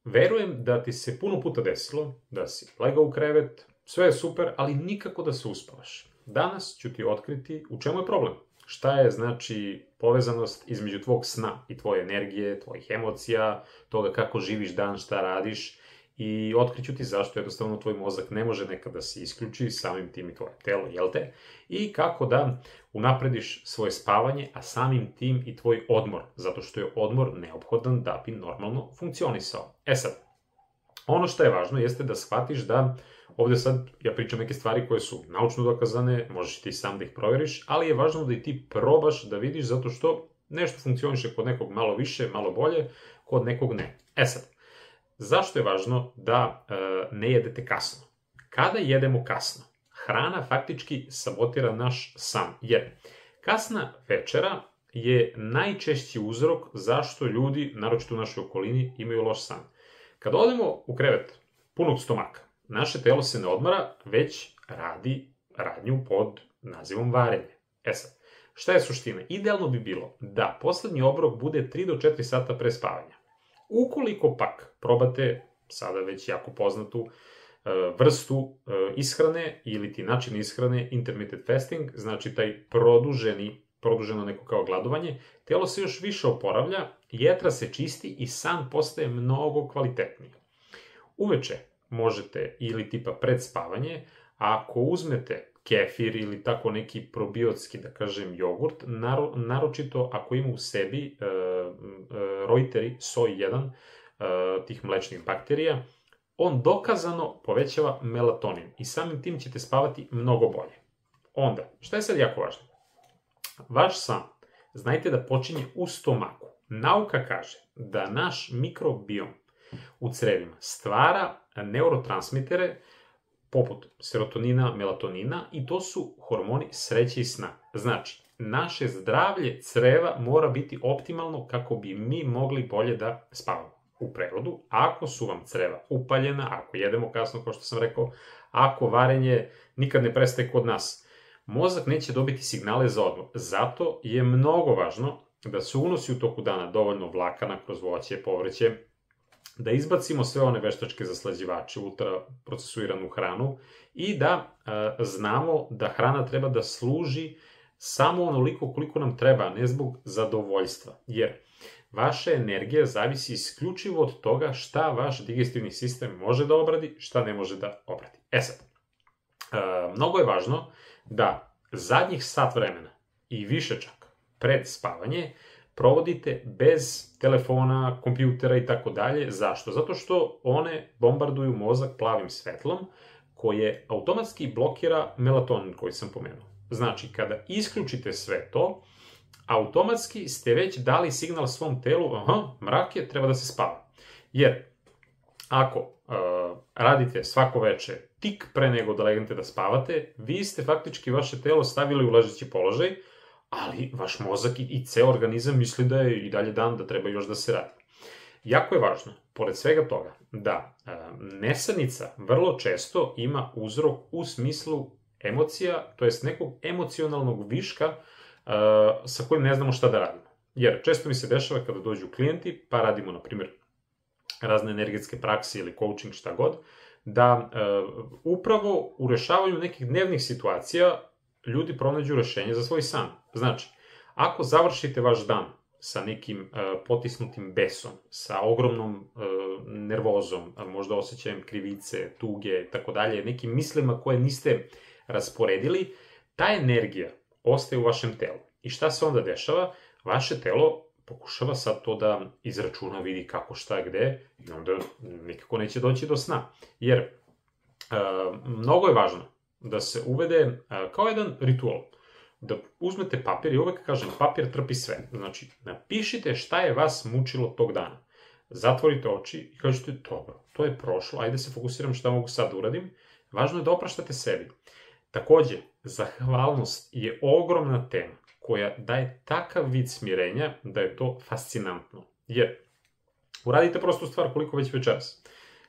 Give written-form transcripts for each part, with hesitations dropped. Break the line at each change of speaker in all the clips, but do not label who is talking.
verujem da ti se puno puta desilo da si legao u krevet, sve je super, ali nikako da se uspavaš. Danas ću ti otkriti u čemu je problem. Šta je, znači, povezanost između tvog sna i tvoje energije, tvojih emocija, toga kako živiš dan, šta radiš, i otkriću ti zašto jednostavno tvoj mozak ne može nekad da se isključi, samim tim i tvoje telo, jel te? I kako da unaprediš svoje spavanje, a samim tim i tvoj odmor, zato što je odmor neophodan da bi normalno funkcionisao. E sad, ono što je važno jeste da shvatiš da ovde sad ja pričam neke stvari koje su naučno dokazane, možeš ti sam da ih proveriš, ali je važno da i ti probaš da vidiš zato što nešto funkcioniše kod nekog malo više, malo bolje, kod nekog ne. E sad, zašto je važno da ne jedete kasno? Kada jedemo kasno, hrana faktički sabotira naš san, jer kasna večera je najčešći uzrok zašto ljudi, naročito u našoj okolini, imaju loš san. Kada odemo u krevet punog stomaka, naše telo se ne odmara, već radi radnju pod nazivom varenje. E sad, šta je suština? Idealno bi bilo da poslednji obrok bude 3 do 4 sata pre spavanja. Ukoliko pak probate sada već jako poznatu vrstu ishrane ili ti način ishrane intermittent fasting, znači taj produženo neko kao gladovanje, telo se još više oporavlja, jetra se čisti i san postaje mnogo kvalitetniji. Uveče možete ili tipa pred spavanje, ako uzmete kefir ili tako neki probiotski, da kažem, jogurt, naročito ako ima u sebi Reuteri, soj 1, tih mlečnih bakterija, on dokazano povećava melatonin i samim tim ćete spavati mnogo bolje. Onda, šta je sad jako važno? Vaš san, znajte da počinje u stomaku. Nauka kaže da naš mikrobiom u crevima stvara neurotransmitere poput serotonina, melatonina i to su hormoni sreće i sna. Znači, naše zdravlje creva mora biti optimalno kako bi mi mogli bolje da spavamo. U prevodu, ako su vam creva upaljena, ako jedemo kasno, kao što sam rekao, ako varenje nikad ne prestaje kod nas, mozak neće dobiti signale za odmor. Zato je mnogo važno da se unosi u toku dana dovoljno vlakana kroz voće, povrće, da izbacimo sve one veštačke zaslađivače, ultraprocesuiranu hranu i da znamo da hrana treba da služi samo onoliko koliko nam treba, a ne zbog zadovoljstva. Jer vaša energija zavisi isključivo od toga šta vaš digestivni sistem može da obradi, šta ne može da obradi. E sad, mnogo je važno da zadnjih sat vremena i više čak pred spavanje provodite bez telefona, kompjutera i tako dalje. Zašto? Zato što one bombarduju mozak plavim svetlom koje automatski blokira melatonin koji sam pomenuo. Znači, kada isključite sve to, automatski ste već dali signal svom telu, mrak je, treba da se spava. Jer ako radite svako veče tik pre nego da legnete da spavate, vi ste faktički vaše telo stavili u ležeći položaj, ali vaš mozak i ceo organizam misli da je i dalje dan, da treba još da se radi. Jako je važno, pored svega toga, da nesanica vrlo često ima uzrok u smislu emocija, to jest nekog emocionalnog viška sa kojim ne znamo šta da radimo. Jer često mi se dešava kada dođu klijenti, pa radimo, na primjer, razne energetske prakse ili coaching, šta god, da upravo u rešavanju nekih dnevnih situacija ljudi pronađu rešenje za svoj san. Znači, ako završite vaš dan sa nekim potisnutim besom, sa ogromnom nervozom, možda osjećajem krivice, tuge, tako dalje, nekim mislima koje niste rasporedili, ta energija ostaje u vašem telu. I šta se onda dešava? Vaše telo pokušava sad to da izračuna, vidi kako, šta, gde, i onda nikako neće doći do sna. Jer mnogo je važno da se uvede kao jedan ritual, da uzmete papir i uvek kažem, papir trpi sve. Znači, napišite šta je vas mučilo tog dana. Zatvorite oči i kažete, dobro, to je prošlo, ajde se fokusiram šta mogu sad da uradim. Važno je da opraštate sebi. Takođe, zahvalnost je ogromna tema koja daje takav vid smirenja da je to fascinantno. Jer uradite prostu stvar koliko već večeras.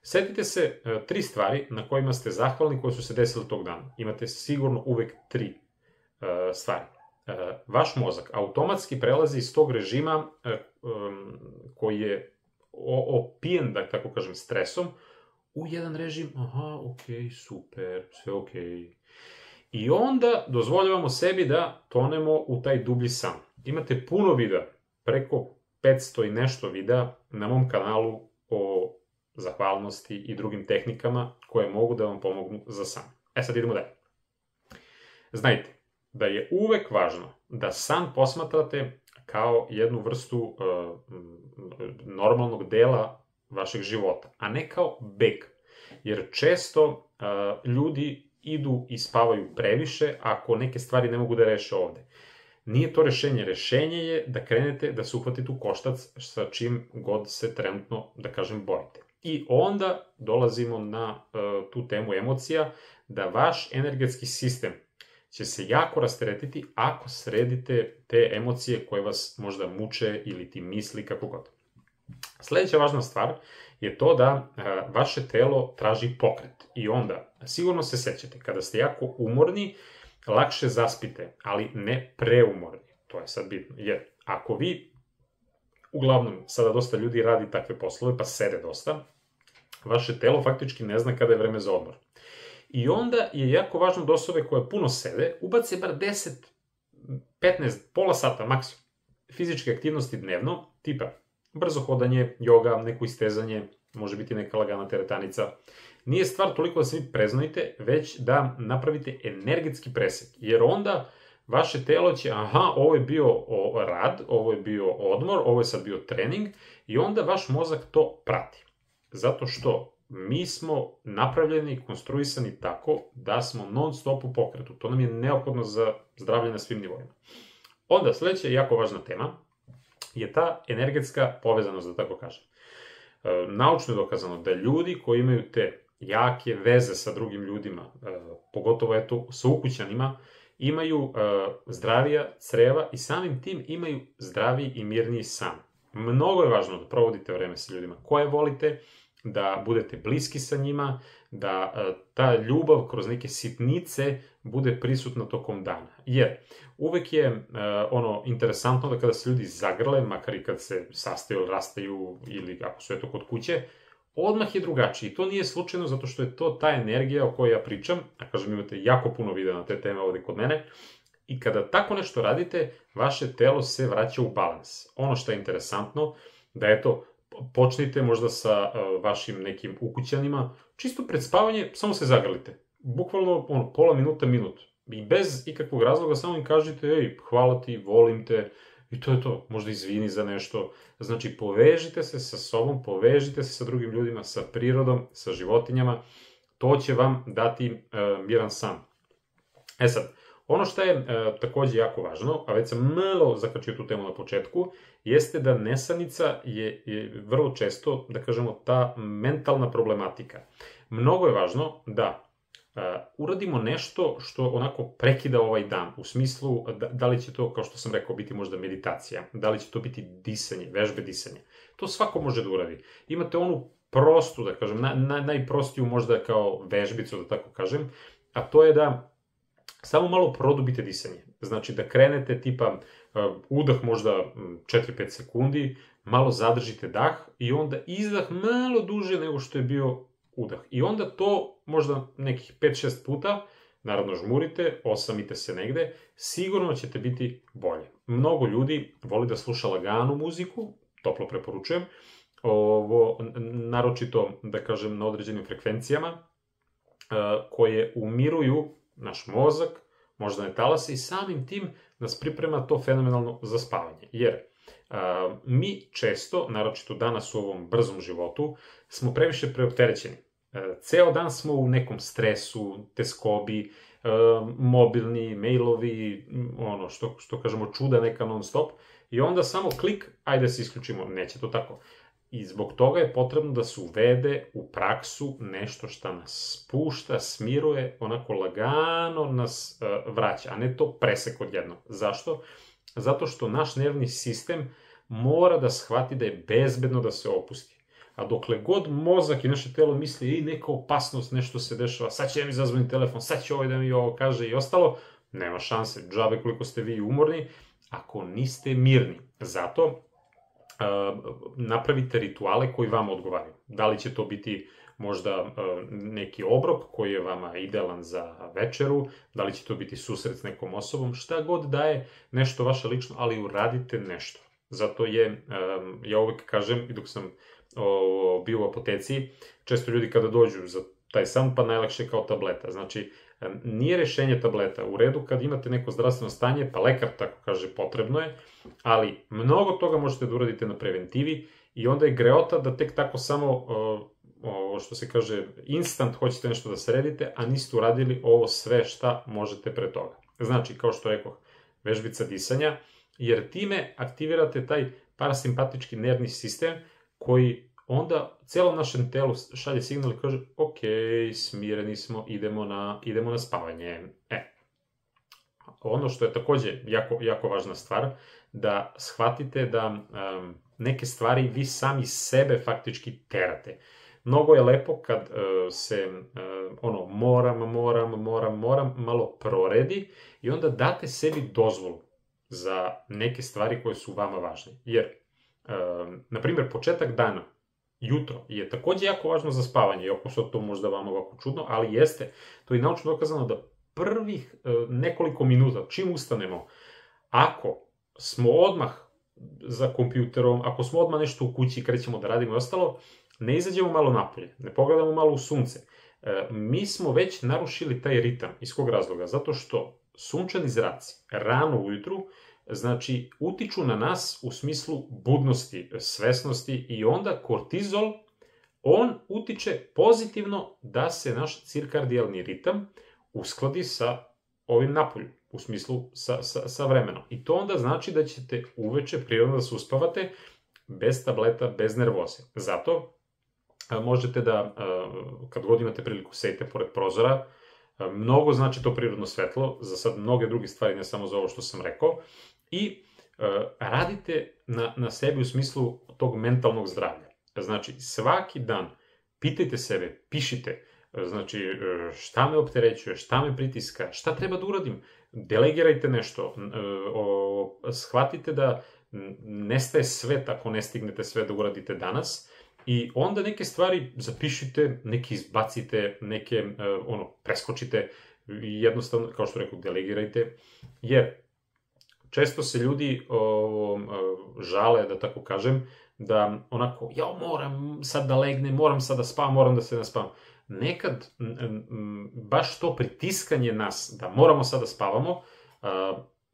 Setite se 3 stvari na kojima ste zahvalni koje su se desile tog dana. Imate sigurno uvek 3 stvari. Vaš mozak automatski prelazi iz tog režima koji je opijen, da tako kažem, stresom, u jedan režim, aha, okej, super, sve okej. I onda dozvoljavamo sebi da tonemo u taj dublji san. Imate puno videa, preko 500 i nešto videa na mom kanalu o zahvalnosti i drugim tehnikama koje mogu da vam pomognu za san. Sad idemo dalje. Znajte da je uvek važno da san posmatrate kao jednu vrstu normalnog dela vašeg života, a ne kao beg. Jer često ljudi idu i spavaju previše ako neke stvari ne mogu da reše ovde. Nije to rešenje. Rešenje je da krenete da se uhvatite u koštac sa čim god se trenutno, da kažem, borite. I onda dolazimo na tu temu emocija, da vaš energetski sistem će se jako rasteretiti ako sredite te emocije koje vas možda muče ili ti misli, kako god. Sledeća važna stvar je to da vaše telo traži pokret. I onda, sigurno se sećate, kada ste jako umorni, lakše zaspite, ali ne preumorni. To je sad bitno, jer ako vi, uglavnom, sada dosta ljudi radi takve poslove, pa sede dosta, vaše telo faktički ne zna kada je vreme za odmor. I onda je jako važno da osobe koje puno sede, ubace bar 10, 15, pola sata maksimum fizičke aktivnosti dnevno, tipa brzo hodanje, joga, neko istezanje, može biti neka lagana teretanica. Nije stvar toliko da se vi preznojite, već da napravite energetski presek, jer onda vaše telo će, aha, ovo je bio rad, ovo je bio odmor, ovo je sad bio trening, i onda vaš mozak to prati. Zato što mi smo napravljeni i konstruisani tako da smo non stop u pokretu. To nam je neophodno za zdravlje na svim nivoima. Onda, sledeća jako važna tema je ta energetska povezanost, da tako kažem. Naučno je dokazano da ljudi koji imaju te jake veze sa drugim ljudima, pogotovo sa ukućanima, imaju zdravija creva i samim tim imaju zdraviji i mirniji san. Mnogo je važno da provodite vreme sa ljudima koje volite, da budete bliski sa njima, da ta ljubav kroz neke sitnice bude prisutna tokom dana. Jer uvek je interesantno da kada se ljudi zagrle, makar i kad se sastaju ili rastaju ili ako su eto kod kuće, odmah je drugačiji. To nije slučajno zato što je to ta energija o kojoj ja pričam, a kažem imate jako puno videa na te teme ovde kod mene, i kada tako nešto radite, vaše telo se vraća u balans. Ono što je interesantno, da eto, počnite možda sa vašim nekim ukućanima, čisto pred spavanje, samo se zagrlite. Bukvalno pola minuta, minut. I bez ikakvog razloga samo im kažete, ej, hvala ti, volim te, i to je to. Možda izvini za nešto. Znači, povežite se sa sobom, povežite se sa drugim ljudima, sa prirodom, sa životinjama. To će vam dati miran san. Sad, ono što je takođe jako važno, a već sam malo zakačio tu temu na početku, jeste da nesanica je vrlo često, da kažemo, ta mentalna problematika. Mnogo je važno da uradimo nešto što onako prekida ovaj dan, u smislu da li će to, kao što sam rekao, biti možda meditacija, da li će to biti disanje, vežbe disanja. To svako može da uradi. Imate onu prostu, da kažem, najprostiju možda kao vežbicu, da tako kažem, a to je da samo malo produbite disanje. Znači da krenete tipa udah možda 4-5 sekundi, malo zadržite dah i onda izdah malo duže nego što je bio udah. I onda to možda nekih 5-6 puta, naravno žmurite, osamite se negde, sigurno ćete biti bolje. Mnogo ljudi voli da sluša laganu muziku, toplo preporučujem, naročito, da kažem, na određenim frekvencijama, koje umiruju naš mozak, moždane talase i samim tim nas priprema to fenomenalno za spavanje. Jer mi često, naročito danas u ovom brzom životu, smo previše preopterećeni. Ceo dan smo u nekom stresu, teskobi, mobilni, mailovi, ono što kažemo čuda neka non stop, i onda samo klik, ajde se isključimo, neće to tako. I zbog toga je potrebno da se uvede u praksu nešto što nas spušta, smiruje, onako lagano nas vraća, a ne to presek odjedno. Zašto? Zato što naš nervni sistem mora da shvati da je bezbedno da se opusti. A dokle god mozak i naše telo misli, neka opasnost, nešto se dešava, sad će mi izazvani telefon, sad će ovaj da mi ovo kaže i ostalo, nema šanse, džabe koliko ste vi umorni, ako niste mirni. Zato napravite rituale koji vama odgovaraju. Da li će to biti možda neki obrok koji je vama idealan za večeru, da li će to biti susret s nekom osobom, šta god da je nešto vaše lično, ali uradite nešto. Zato ja uvek kažem, i dok sam bio u apoteci, često ljudi kada dođu za taj san, pa najlakše kao tableta. Znači, nije rešenje tableta. U redu kad imate neko zdravstveno stanje, pa lekar tako kaže potrebno je, ali mnogo toga možete da uradite na preventivi i onda je greota da tek tako samo, što se kaže, instant hoćete nešto da sredite, a niste uradili ovo sve šta možete pre toga. Znači, kao što rekoh, vežbica disanja, jer time aktivirate taj parasimpatički nervni sistem koji onda celom našem telu šalje signal i kaže ok, smireni smo, idemo na spavanje. Ono što je takođe jako važna stvar, da shvatite da neke stvari vi sami sebe faktički terate. Mnogo je lepo kad se moram malo proredi i onda date sebi dozvolu za neke stvari koje su vama važne. Jer, na primjer, početak dana, jutro, je takođe jako važno za spavanje, iako sad to možda vama ovako čudno, ali jeste, to je naučno dokazano da prvih nekoliko minuta, čim ustanemo, ako smo odmah za kompjuterom, ako smo odmah nešto u kući, krećemo da radimo i ostalo, ne izađemo malo napolje, ne pogledamo malo u sunce, mi smo već narušili taj ritam. Iz kog razloga? Zato što sunčani zraci rano ujutru, znači, utiču na nas u smislu budnosti, svesnosti i onda kortizol, on utiče pozitivno da se naš cirkadijalni ritam uskladi sa ovim napolju, u smislu sa vremenom. I to onda znači da ćete uveče prirodno da se uspavate bez tableta, bez nervoze. Zato možete da, kad god imate priliku, sedite pored prozora, mnogo znači to prirodno svetlo, za sad mnoge druge stvari, ne samo za ovo što sam rekao, i radite na sebi u smislu tog mentalnog zdravlja. Znači, svaki dan pitajte sebe, pišite, znači, šta me opterećuje, šta me pritiska, šta treba da uradim, delegirajte nešto, shvatite da nestaje svet ako ne stignete sve da uradite danas, i onda neke stvari zapišite, neke izbacite, neke preskočite, jednostavno, kao što rekao, delegirajte, jer često se ljudi žale, da tako kažem, da onako, ja moram sad da legnem, moram sad da spavam, moram da se naspavam. Nekad baš to pritiskanje nas da moramo sad da spavamo,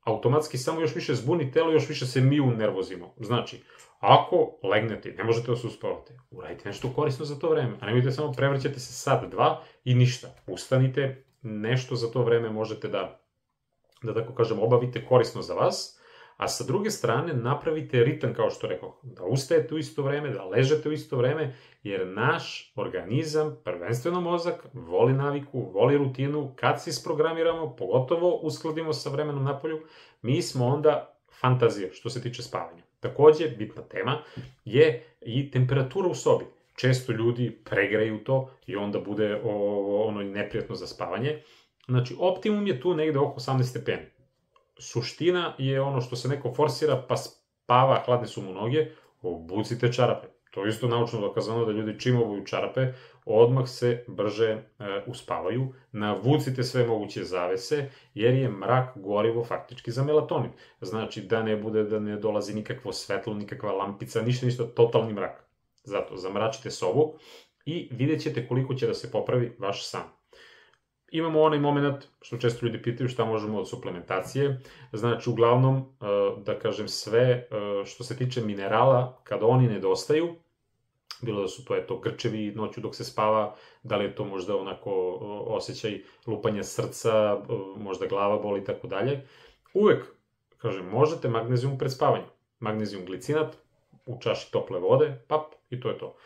automatski samo još više zbuni telo, još više se mi unervozimo. Znači, ako legnete, ne možete da se uspavate, uradite nešto korisno za to vreme, a nemojte samo prevrćate se sat, dva i ništa. Ustanite, nešto za to vreme možete da tako kažem, obavite korisno za vas, a sa druge strane napravite ritam, kao što rekao, da ustajete u isto vreme, da ležete u isto vreme, jer naš organizam, prvenstveno mozak, voli naviku, voli rutinu. Kad se isprogramiramo, pogotovo uskladimo sa vremenom napolju, mi smo onda fantazija što se tiče spavanja. Takođe, bitna tema je i temperatura u sobi. Često ljudi pregreju to i onda bude neprijatno za spavanje. Znači, optimum je tu negde oko 18 stepeni. Suština je ono što se neko forsira, pa spava, hladne su mu noge, obucite čarape. To je isto naučno dokazano da ljudi čim obuju čarape, odmah se brže uspavaju. Navucite sve moguće zavese, jer je mrak gorivo faktički za melatonin. Znači, da ne dolazi nikakvo svetlo, nikakva lampica, ništa, totalni mrak. Zato zamračite sobu i vidjet ćete koliko će da se popravi vaš san. Imamo onaj moment, što često ljudi pitaju, šta možemo od suplementacije. Znači, uglavnom, da kažem, sve što se tiče minerala, kada oni nedostaju, bilo da su to grčevi noću dok se spava, da li je to možda onako osjećaj lupanja srca, možda glava boli i tako dalje, uvek, kažem, možete magnezijum pred spavanjem. Magnezijum glicinat u čaši tople vode, pap, i to je to.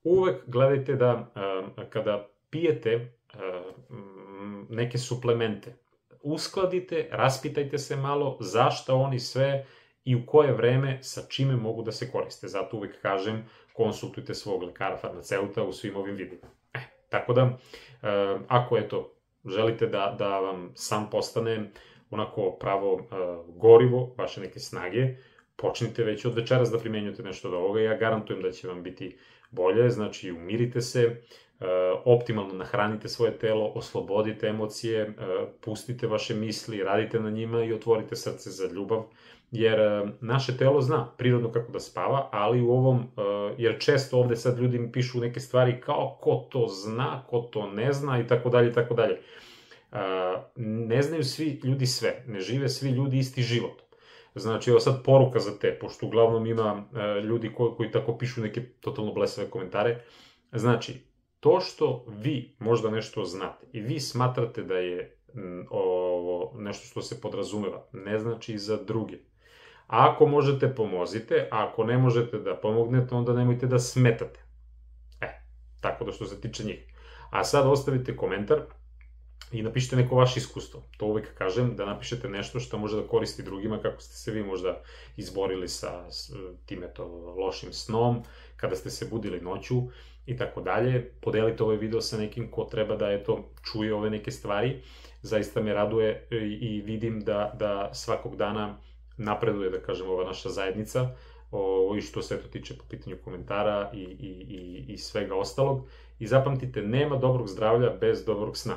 Uvek gledajte da kada pijete neke suplemente, uskladite, raspitajte se malo zašto oni sve i u koje vreme sa čime mogu da se koriste. Zato uvek kažem, konsultujte svog lekara, farmaceuta u svim ovim vidima. Tako da, ako želite da vam san postane onako pravo gorivo, vaše neke snage, počnite već od večeras da primenjujete nešto od ovoga, ja garantujem da će vam biti bolje, znači umirite se, optimalno nahranite svoje telo, oslobodite emocije, pustite vaše misli, radite na njima i otvorite srce za ljubav, jer naše telo zna prirodno kako da spava, ali u ovom, jer često ovde sad ljudi mi pišu neke stvari kao ko to zna, ko to ne zna i tako dalje i tako dalje. Ne znaju svi ljudi sve, ne žive svi ljudi isti život. Znači, evo sad poruka za te, pošto uglavnom ima ljudi koji tako pišu neke totalno blesave komentare. Znači, to što vi možda nešto znate i vi smatrate da je ovo nešto što se podrazumeva, ne znači za druge. Ako možete, pomozite, a ako ne možete da pomognete, onda nemojte da smetate. Tako da što se tiče njih. A sad ostavite komentar i napišite neko vaše iskustvo. To uvek kažem, da napišete nešto što može da koristi drugima, kako ste se vi možda izborili sa tim lošim snom, kada ste se budili noću i tako dalje. Podelite ovaj video sa nekim ko treba da čuje ove neke stvari. Zaista me raduje i vidim da svakog dana napreduje, da kažem, ova naša zajednica, i što se tiče po pitanju komentara i svega ostalog. I zapamtite, nema dobrog zdravlja bez dobrog sna.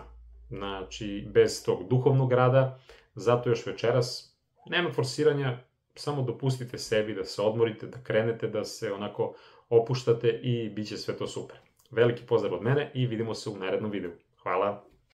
Znači, bez tog duhovnog rada, zato još večeras nema forsiranja, samo dopustite sebi da se odmorite, da krenete, da se onako opuštate i bit će sve to super. Veliki pozdrav od mene i vidimo se u narednom videu. Hvala!